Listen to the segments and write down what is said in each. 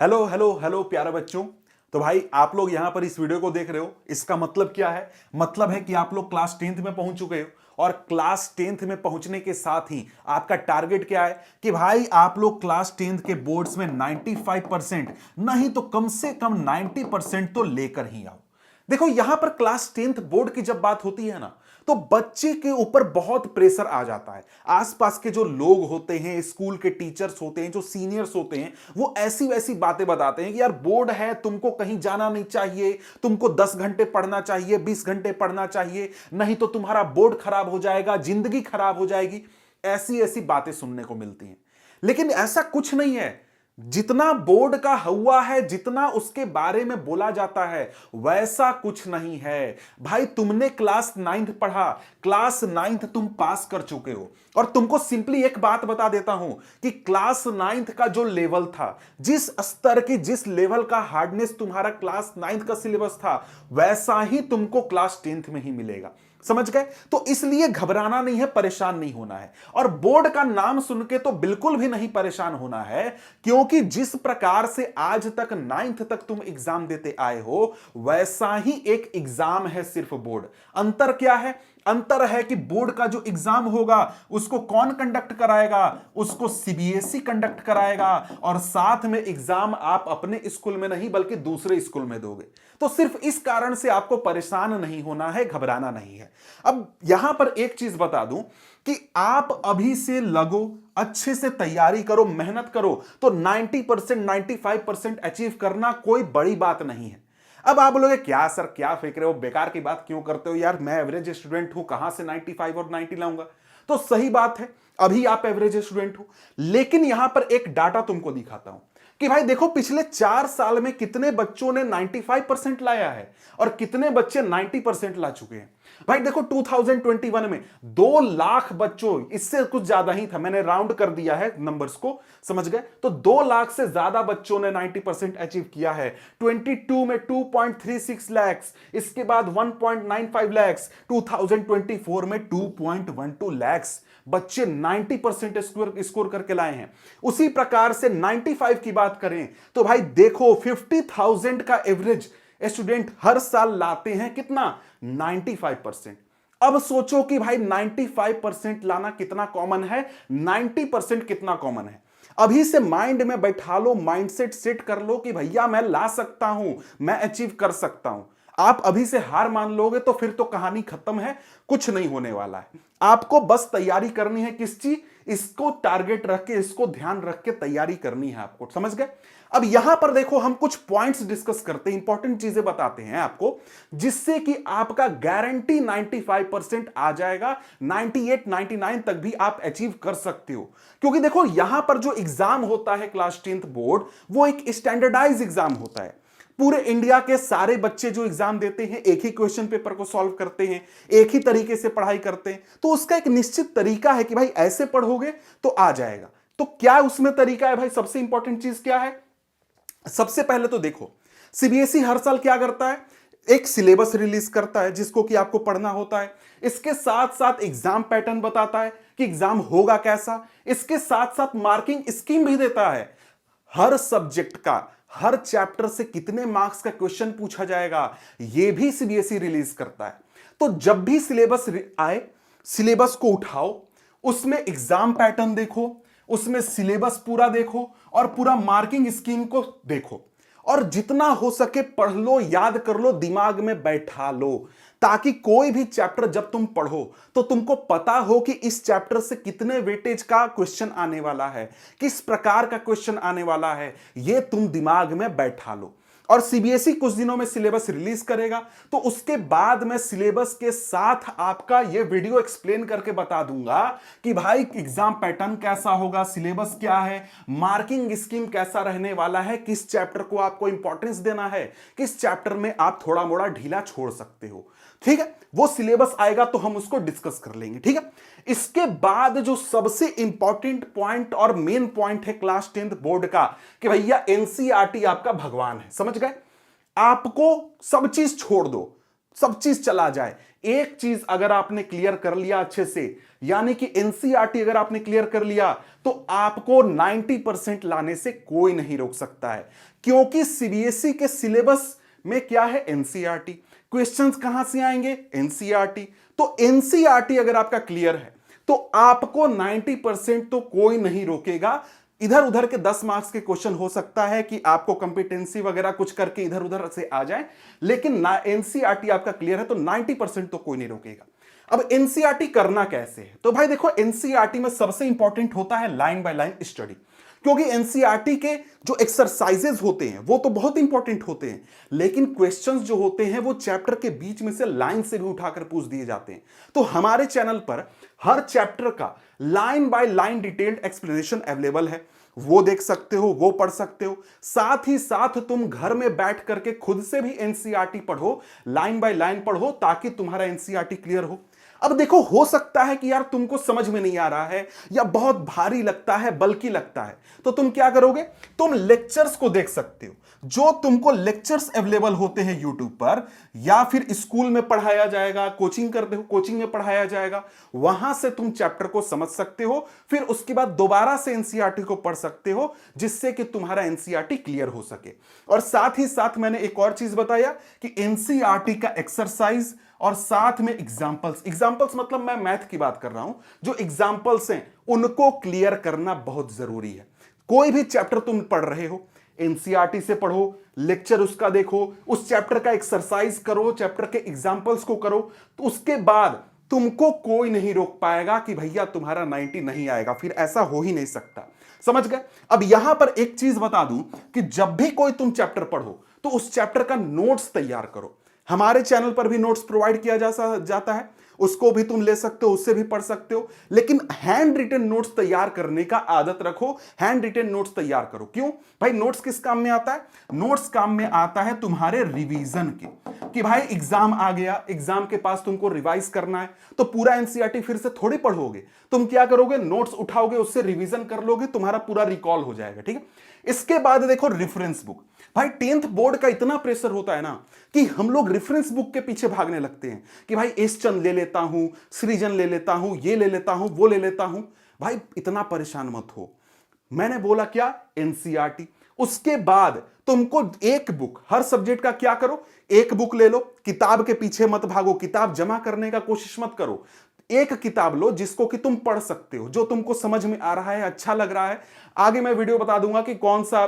Hello hello hello प्यारे बच्चों। तो भाई आप लोग यहां पर इस वीडियो को देख रहे हो, इसका मतलब क्या है? मतलब है कि आप लोग क्लास 10th में पहुंच चुके हो और क्लास 10th में पहुंचने के साथ ही आपका टारगेट क्या है कि भाई आप लोग क्लास 10th के बोर्ड्स में 95% नहीं तो कम से कम 90% तो लेकर ही आओ। देखो यहां पर क्लास 10th बोर्ड की जब बात होती है ना, तो बच्चे के ऊपर बहुत प्रेशर आ जाता है। आसपास के जो लोग होते हैं, स्कूल के टीचर्स होते हैं, जो सीनियर्स होते हैं, वो ऐसी वैसी बातें बताते हैं कि यार बोर्ड है, तुमको कहीं जाना नहीं चाहिए, तुमको 10 घंटे पढ़ना चाहिए, 20 घंटे पढ़ना चाहिए, नहीं तो तुम्हारा बोर्ड खराब हो जाएगा, जिंदगी खराब हो जाएगी। ऐसी ऐसी बातें सुनने को मिलती हैं। लेकिन ऐसा कुछ नहीं है। जितना बोर्ड का हुआ है, जितना उसके बारे में बोला जाता है, वैसा कुछ नहीं है। भाई तुमने क्लास 9th पढ़ा, क्लास 9th तुम पास कर चुके हो। और तुमको सिंपली एक बात बता देता हूं कि क्लास 9th का जो लेवल था, जिस स्तर की, जिस लेवल का हार्डनेस तुम्हारा क्लास 9th का सिलेबस था, वैसा ही तुमको क्लास 10th में ही मिलेगा। समझ गए? तो इसलिए घबराना नहीं है, परेशान नहीं होना है। और बोर्ड का नाम सुन के तो बिल्कुल भी नहीं परेशान होना है, क्योंकि जिस प्रकार से आज तक 9th तक तुम एग्जाम देते आए हो, वैसा ही एक एग्जाम है सिर्फ बोर्ड। अंतर क्या है? अंतर है कि बोर्ड का जो एग्जाम होगा उसको कौन कंडक्ट कराएगा? उसको सीबीएसई कंडक्ट कराएगा। और साथ में एग्जाम आप अपने स्कूल में नहीं बल्कि दूसरे स्कूल में दोगे। तो सिर्फ इस कारण से आपको परेशान नहीं होना है, घबराना नहीं है। अब यहां पर एक चीज बता दूं कि आप अभी से लगो, अच्छे से तैयारी करो, मेहनत करो, तो 90% 95% अचीव करना कोई बड़ी बात नहीं है। अब आप बोलोगे क्या सर, क्या फेंक रहे हो, बेकार की बात क्यों करते हो यार, मैं एवरेज स्टूडेंट हूं, कहां से 95 और 90 लाऊंगा? तो सही बात है, अभी आप एवरेज स्टूडेंट हो। लेकिन यहां पर एक डाटा तुमको दिखाता हूं कि भाई देखो पिछले 4 साल में कितने बच्चों ने 95% लाया है और कितने बच्चे 90% ला चुके हैं। भाई देखो 2021 में 2 लाख बच्चों, इससे कुछ ज्यादा ही था, मैंने राउंड कर दिया है नंबर्स को, समझ गए? तो 2 लाख से ज्यादा बच्चों ने 90% अचीव किया है। 22 में 2.36 लाख, इसके बाद 1.95 लाख, 2024 में 2.12 लाख बच्चे 90% स्कोर करके लाए हैं। उसी प्रकार से 95 की बात करें तो भाई देखो 50,000 का एवरेज स्टूडेंट हर साल लाते हैं, कितना? 95%। अब सोचो कि भाई 95% लाना कितना कॉमन है, 90% कितना कॉमन है। अभी से माइंड में बैठा लो, माइंडसेट सेट कर लो कि भैया मैं ला सकता हूं, मैं अचीव कर सकता हूं। आप अभी से हार मान लोगे तो फिर तो कहानी खत्म है, कुछ नहीं होने वाला है। आपको बस तैयारी करनी है, किस चीज? इसको टारगेट रख के, इसको ध्यान रख के तैयारी करनी है आपको, समझ गए? अब यहां पर देखो हम कुछ पॉइंट्स डिस्कस करते हैं, इंपॉर्टेंट चीजें बताते हैं आपको, जिससे कि आपका गारंटी 95% आ जाएगा, 98 99 तक भी आप अचीव कर सकते हो। क्योंकि देखो यहां पर जो एग्जाम होता है क्लास 10th बोर्ड, वो एक स्टैंडर्डाइज एग्जाम होता है। पूरे इंडिया के सारे बच्चे जो एग्जाम देते हैं एक ही क्वेश्चन पेपर को सॉल्व करते हैं, एक ही तरीके से पढ़ाई करते हैं। तो उसका एक निश्चित तरीका है कि भाई ऐसे पढ़ोगे तो आ जाएगा। तो क्या उसमें तरीका है भाई? सबसे इंपॉर्टेंट चीज क्या है? सबसे पहले तो देखो सीबीएसई हर साल क्या करता है, एक सिलेबस रिलीज करता है जिसको कि आपको पढ़ना होता है। इसके साथ साथ एग्जाम पैटर्न बताता है कि एग्जाम होगा कैसा। इसके साथ साथ मार्किंग स्कीम भी देता है, हर सब्जेक्ट का, हर चैप्टर से कितने मार्क्स का क्वेश्चन पूछा जाएगा, यह भी सीबीएसई रिलीज करता है। तो जब भी सिलेबस आए, सिलेबस को उठाओ, उसमें एग्जाम पैटर्न देखो, उसमें सिलेबस पूरा देखो और पूरा मार्किंग स्कीम को देखो, और जितना हो सके पढ़ लो, याद कर लो, दिमाग में बैठा लो, ताकि कोई भी चैप्टर जब तुम पढ़ो तो तुमको पता हो कि इस चैप्टर से कितने वेटेज का क्वेश्चन आने वाला है, किस प्रकार का क्वेश्चन आने वाला है, यह तुम दिमाग में बैठा लो। और सीबीएसई कुछ दिनों में सिलेबस रिलीज करेगा, तो उसके बाद मैं सिलेबस के साथ आपका यह वीडियो एक्सप्लेन करके बता दूंगा कि भाई एग्जाम पैटर्न कैसा होगा, सिलेबस क्या है, मार्किंग स्कीम कैसा रहने वाला है, किस चैप्टर को आपको इंपॉर्टेंस देना है, किस चैप्टर में आप थोड़ा मोड़ा ढीला छोड़ सकते हो। ठीक है, वो सिलेबस आएगा तो हम उसको डिस्कस कर लेंगे। ठीक है, इसके बाद जो सबसे इंपॉर्टेंट पॉइंट और मेन पॉइंट है क्लास 10th बोर्ड का, कि भैया एनसीईआरटी आपका भगवान है। समझ गए? आपको सब चीज छोड़ दो, सब चीज चला जाए, एक चीज अगर आपने क्लियर कर लिया अच्छे से, यानी कि एनसीईआरटी अगर आपने क्लियर कर लिया तो आपको 90% लाने से कोई नहीं रोक सकता है, क्योंकि सीबीएसई के सिलेबस में क्या है, एनसीईआरटी। क्वेश्चंस कहां से आएंगे, एनसीईआरटी। तो एनसीईआरटी अगर आपका क्लियर है तो आपको 90% तो कोई नहीं रोकेगा। इधर उधर के 10 मार्क्स के क्वेश्चन हो सकता है कि आपको कंपिटेंसी वगैरह कुछ करके इधर उधर से आ जाए, लेकिन ना एनसीईआरटी आपका क्लियर है तो 90% तो कोई नहीं रोकेगा। अब एनसीईआरटी करना कैसे है, तो भाई देखो एनसीईआरटी में सबसे इंपॉर्टेंट होता है लाइन बाय लाइन स्टडी, क्योंकि एनसीईआरटी के जो एक्सरसाइजेज होते हैं वो तो बहुत इंपॉर्टेंट होते हैं, लेकिन क्वेश्चंस जो होते हैं वो चैप्टर के बीच में से लाइन से भी उठाकर पूछ दिए जाते हैं। तो हमारे चैनल पर हर चैप्टर का line by line detailed explanation available है, वो देख सकते हो, वो पढ़ सकते हो। साथ ही साथ तुम घर में बैठ करके खुद से भी एनसीईआरटी पढ़ो, लाइन बाय लाइन पढ़ो, ताकि तुम्हारा एनसीईआरटी क्लियर हो। अब देखो, हो सकता है कि यार तुमको समझ में नहीं आ रहा है या बहुत भारी लगता है, बल्कि लगता है, तो तुम क्या करोगे, तुम लेक्चर्स को देख सकते हो। जो तुमको लेक्चर्स अवेलेबल होते हैं यूट्यूब पर, या फिर स्कूल में पढ़ाया जाएगा, कोचिंग करते हो कोचिंग में पढ़ाया जाएगा, वहां से तुम चैप्टर को समझ सकते हो, फिर उसके बाद दोबारा से एनसीईआरटी को पढ़ सकते हो, जिससे कि तुम्हारा एनसीईआरटी क्लियर हो सके। और साथ ही साथ मैंने एक और चीज बताया कि एनसीईआरटी का एक्सरसाइज और साथ में एग्जांपल्स मतलब मैं मैथ की बात कर रहा हूं, जो एग्जांपल्स हैं उनको क्लियर करना बहुत जरूरी है। कोई भी चैप्टर तुम पढ़ रहे हो, एनसीईआरटी से पढ़ो, लेक्चर उसका देखो, उस चैप्टर का एक्सरसाइज करो, चैप्टर के एग्जांपल्स को करो, तो उसके बाद तुमको कोई नहीं रोक पाएगा कि भैया तुम्हारा 90 नहीं आएगा, फिर ऐसा हो ही नहीं सकता। समझ गए। अब यहां पर एक चीज बता दूं कि जब भी कोई तुम चैप्टर पढ़ो तो उस चैप्टर का नोट्स तैयार करो। हमारे चैनल पर भी नोट्स प्रोवाइड किया जाता है, उसको भी तुम ले सकते हो, उससे भी पढ़ सकते हो, लेकिन हैंड रिटन नोट्स तैयार करने का आदत रखो। हैंड रिटन नोट्स तैयार करो। क्यों भाई, नोट्स किस काम में आता है, नोट्स काम में आता है तुम्हारे रिवीजन के, कि भाई एग्जाम आ गया, एग्जाम के पास तुमको रिवाइज करना है, तो पूरा एनसीईआरटी फिर से थोड़ी पढ़ोगे, तुम क्या करोगे, नोट्स उठाओगे, उससे रिवीजन कर लोगे, तुम्हारा पूरा रिकॉल हो जाएगा। ठीक है। इसके बाद देखो रेफरेंस बुक। भाई 10th बोर्ड का इतना प्रेशर होता है ना कि हम लोग रेफरेंस बुक के पीछे भागने लगते हैं कि भाई एसचंद ले लेता हूं, सृजन ले लेता हूं, ये ले लेता हूं, वो ले लेता हूं। भाई इतना परेशान मत हो। मैंने बोला क्या, एनसीईआरटी। उसके बाद तुमको एक बुक, हर सब्जेक्ट का क्या करो, एक बुक ले लो, किताब के पीछे मत भागो, किताब जमा करने का कोशिश मत करो। एक किताब लो जिसको कि तुम पढ़ सकते हो, जो तुमको समझ में आ रहा है, अच्छा लग रहा है। आगे मैं वीडियो बता दूंगा कि कौन सा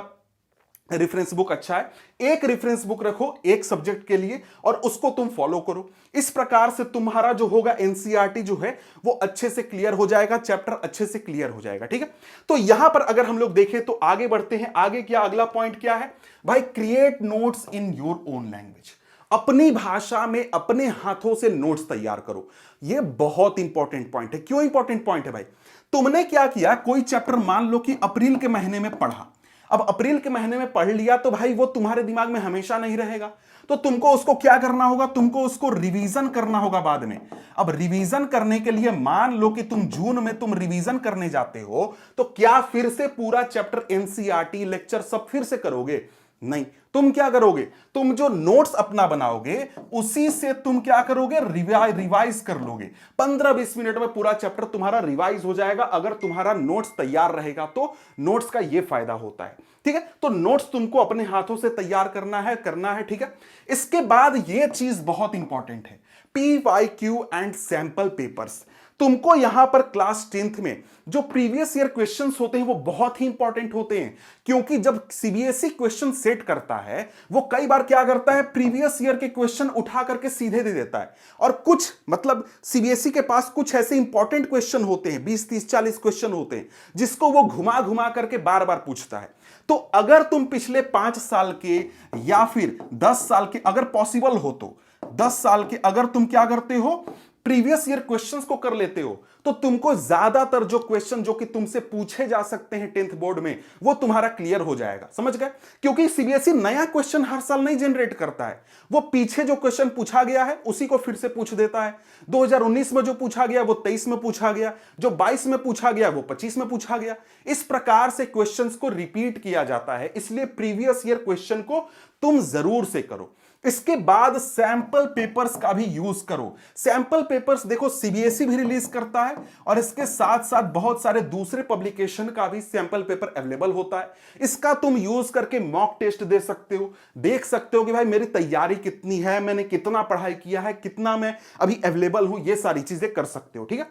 रेफरेंस बुक अच्छा है। एक रेफरेंस बुक रखो एक सब्जेक्ट के लिए और उसको तुम फॉलो करो। इस प्रकार से तुम्हारा जो होगा एनसीईआरटी जो है वो अच्छे से क्लियर हो जाएगा, चैप्टर अच्छे से क्लियर हो जाएगा। ठीक है। तो यहां पर अगर हम लोग देखें तो आगे बढ़ते हैं। आगे क्या, अगला पॉइंट क्या है भाई, create notes in your own language. अपनी भाषा में अपने हाथों से नोट्स तैयार करो। यह बहुत इंपॉर्टेंट पॉइंट है। क्यों इंपॉर्टेंट पॉइंट है भाई, तुमने क्या किया, कोई चैप्टर मान लो कि अप्रैल के महीने में पढ़ा, अब अप्रैल के महीने में पढ़ लिया तो भाई वो तुम्हारे दिमाग में हमेशा नहीं रहेगा, तो तुमको उसको क्या करना होगा, तुमको उसको रिवीजन करना होगा बाद में। अब रिवीजन करने के लिए मान लो कि तुम जून में तुम रिवीजन करने जाते हो, तो क्या फिर से पूरा चैप्टर एनसीईआरटी लेक्चर सब फिर से करोगे, नहीं। तुम क्या करोगे, तुम जो नोट्स अपना बनाओगे उसी से तुम क्या करोगे, रिवाइज कर लोगे। 15-20 मिनट में पूरा चैप्टर तुम्हारा रिवाइज हो जाएगा, अगर तुम्हारा नोट्स तैयार रहेगा तो। नोट्स का यह फायदा होता है। ठीक है। तो नोट्स तुमको अपने हाथों से तैयार करना है। ठीक है। इसके बाद यह चीज बहुत इंपॉर्टेंट है, PYQ एंड सैंपल पेपर्स। तुमको यहां पर क्लास 10th में जो प्रीवियस ईयर क्वेश्चंस होते हैं वो बहुत ही इंपॉर्टेंट होते हैं, क्योंकि जब सीबीएसई क्वेश्चन सेट करता है वो कई बार क्या करता है, प्रीवियस ईयर के क्वेश्चन उठा करके सीधे दे देता है। और कुछ मतलब सीबीएसई के पास कुछ ऐसे इंपॉर्टेंट क्वेश्चन होते हैं, 20, 30, 40 क्वेश्चन होते हैं, जिसको वो घुमा घुमा करके बार बार पूछता है। तो अगर तुम पिछले 5 साल के या फिर 10 साल के, अगर पॉसिबल हो तो 10 साल के अगर तुम क्या करते हो, प्रीवियस ईयर क्वेश्चंस को कर लेते हो, तो तुमको ज्यादातर जो क्वेश्चन जो कि तुमसे पूछे जा सकते हैं 10th बोर्ड में वो तुम्हारा क्लियर हो जाएगा। समझ गए। क्योंकि सीबीएसई नया क्वेश्चन हर साल नहीं जनरेट करता है, वो पीछे जो क्वेश्चन पूछा गया है उसी को फिर से पूछ देता है। 2019 में जो पूछा गया वो 23 में पूछा गया, जो 22 में पूछा गया वो 25 में पूछा गया। इस प्रकार से क्वेश्चंस को रिपीट किया जाता है, इसलिए प्रीवियस ईयर क्वेश्चन को तुम जरूर से करो। इसके बाद सैंपल पेपर्स का भी यूज करो। सैंपल पेपर्स देखो सीबीएसई भी रिलीज करता है और इसके साथ साथ बहुत सारे दूसरे पब्लिकेशन का भी सैंपल पेपर अवेलेबल होता है। इसका तुम यूज करके मॉक टेस्ट दे सकते हो, देख सकते हो कि भाई मेरी तैयारी कितनी है, मैंने कितना पढ़ाई किया है, कितना मैं अभी अवेलेबल हूं, ये सारी चीजें कर सकते हो। ठीक है,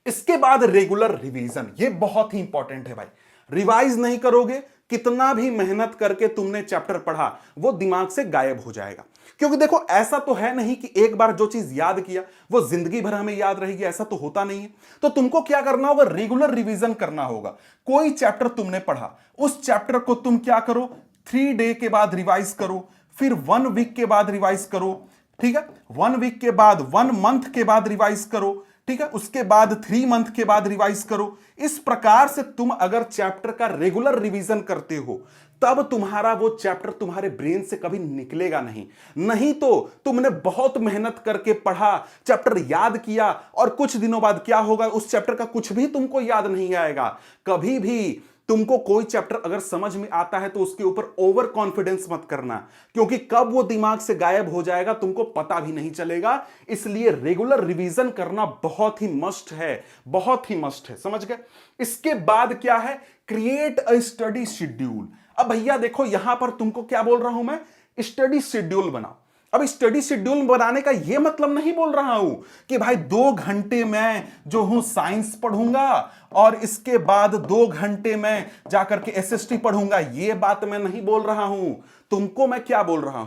इसके बाद रेगुलर रिवीजन, ये बहुत ही इंपॉर्टेंट है भाई। रिवाइज नहीं करोगे, कितना भी मेहनत करके तुमने चैप्टर पढ़ा वो दिमाग से गायब हो जाएगा। क्योंकि देखो ऐसा तो है नहीं कि एक बार जो चीज याद किया वो जिंदगी भर हमें याद रहेगी, ऐसा तो होता नहीं है। तो तुमको क्या करना होगा, रेगुलर रिवीजन करना होगा। कोई चैप्टर तुमने पढ़ा, उस चैप्टर को तुम क्या करो, 3 डे के बाद रिवाइज करो, फिर 1 वीक के बाद रिवाइज करो। ठीक है, 1 वीक के बाद, 1 मंथ के बाद रिवाइज करो। ठीक है, उसके बाद 3 मंथ के बाद रिवाइज करो। इस प्रकार से तुम अगर चैप्टर का रेगुलर रिवीजन करते हो तब तुम्हारा वो चैप्टर तुम्हारे ब्रेन से कभी निकलेगा नहीं। नहीं तो तुमने बहुत मेहनत करके पढ़ा, चैप्टर याद किया और कुछ दिनों बाद क्या होगा, उस चैप्टर का कुछ भी तुमको याद नहीं आएगा। कभी भी तुमको कोई चैप्टर अगर समझ में आता है तो उसके ऊपर ओवर कॉन्फिडेंस मत करना, क्योंकि कब वो दिमाग से गायब हो जाएगा तुमको पता भी नहीं चलेगा। इसलिए रेगुलर रिवीजन करना बहुत ही मस्ट है, बहुत ही मस्ट है, समझ गए। इसके बाद क्या है, क्रिएट अ स्टडी शेड्यूल। अब भैया देखो यहां पर तुमको क्या बोल रहा हूं मैं, स्टडी शेड्यूल बनाओ। अब स्टडी शेड्यूल बनाने का यह मतलब नहीं बोल रहा हूं कि भाई 2 घंटे मैं जो हूं साइंस पढ़ूंगा और इसके बाद 2 घंटे मैं जाकर के एसएसटी पढ़ूंगा, यह बात मैं नहीं बोल रहा हूं। तुमको मैं क्या बोल रहा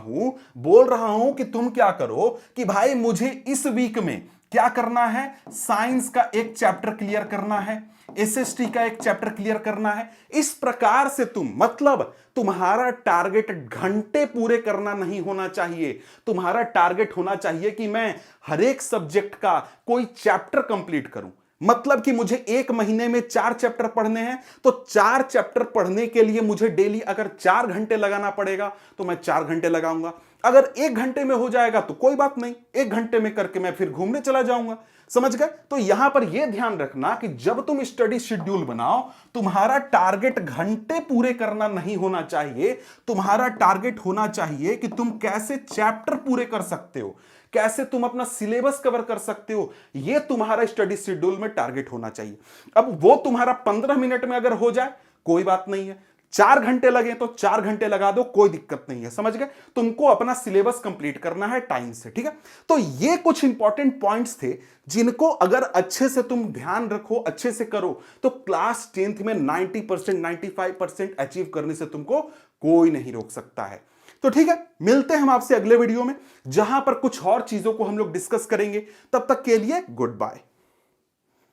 हूं कि तुम क्या करो कि भाई मुझे इस वीक में क्या करना है, साइंस का एक चैप्टर क्लियर करना है, एसएसटी का एक चैप्टर क्लियर करना है। इस प्रकार से तुम, मतलब तुम्हारा टारगेट घंटे पूरे करना नहीं होना चाहिए। तुम्हारा टारगेट होना चाहिए कि मैं हर एक सब्जेक्ट का कोई चैप्टर कंप्लीट करूं। मतलब कि मुझे 1 महीने में 4 चैप्टर पढ़ने हैं, तो 4 चैप्टर पढ़ने के लिए मुझे डेली अगर 4 घंटे लगाना पड़ेगा तो मैं 4 घंटे लगाऊंगा। अगर 1 घंटे में हो जाएगा तो कोई बात नहीं, 1 घंटे में करके मैं फिर घूमने चला जाऊंगा। समझ गए। तो यहां पर यह ध्यान रखना कि जब तुम स्टडी शेड्यूल बनाओ, तुम्हारा टारगेट घंटे पूरे करना नहीं होना चाहिए। तुम्हारा टारगेट होना चाहिए कि तुम कैसे चैप्टर पूरे कर सकते हो, कैसे तुम अपना सिलेबस कवर कर सकते हो, यह तुम्हारा स्टडी शेड्यूल में टारगेट होना चाहिए। अब वो तुम्हारा 15 मिनट में अगर हो जाए कोई बात नहीं है, 4 घंटे लगे तो 4 घंटे लगा दो, कोई दिक्कत नहीं है। समझ गए। तुमको अपना सिलेबस कंप्लीट करना है टाइम से। ठीक है, तो ये कुछ इंपॉर्टेंट पॉइंट्स थे जिनको अगर अच्छे से तुम ध्यान रखो, अच्छे से करो, तो क्लास 10th में 90%, 95% अचीव करने से तुमको कोई नहीं रोक सकता है। तो ठीक है, मिलते हैं हम आपसे अगले वीडियो में, जहां पर कुछ और चीजों को हम लोग डिस्कस करेंगे। तब तक के लिए गुड बाय।